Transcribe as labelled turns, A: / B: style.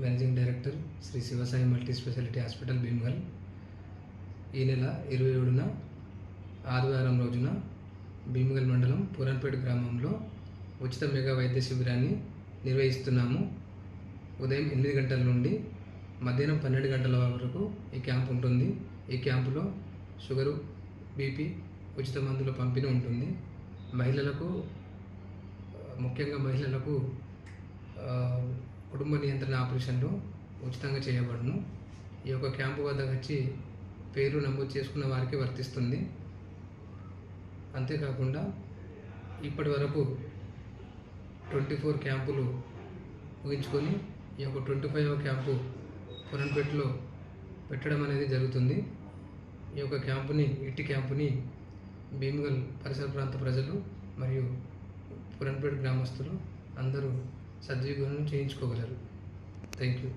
A: Managing director Shri Sivasai multi speciality hospital Bheemgal. ఈ నెల 27న ఆదివారం రోజున భీమ్గల్ మండలం పూరన్పేట గ్రామంలో ఉచిత మెగా వైద్య శిబిరాన్ని నిర్వహిస్తున్నాము. ఉదయం 8 గంటల నుండి మధ్యాహ్నం 12 గంటల వరకు ఈ క్యాంప్ ఉంటుంది. ఈ క్యాంపులో షుగరు, బీపీ, ఉచిత మందుల పంపిణీ ఉంటుంది. ముఖ్యంగా మహిళలకు కుటుంబ నియంత్రణ ఆపరేషన్లు ఉచితంగా చేయబడును. ఈ యొక్క క్యాంపు వద్ద వచ్చి పేరు నమోదు చేసుకున్న వారికి వర్తిస్తుంది. అంతేకాకుండా ఇప్పటి వరకు 24 క్యాంపులు ముగించుకొని ఈ యొక్క 25వ క్యాంపు పూరన్పేటలో పెట్టడం అనేది జరుగుతుంది. ఈ యొక్క క్యాంపుని భీమ్గల్ పరిసర ప్రాంత ప్రజలు మరియు పూరన్పేట గ్రామస్తులు అందరూ సద్వినియోగం చేయించుకోగలరు. Thank you.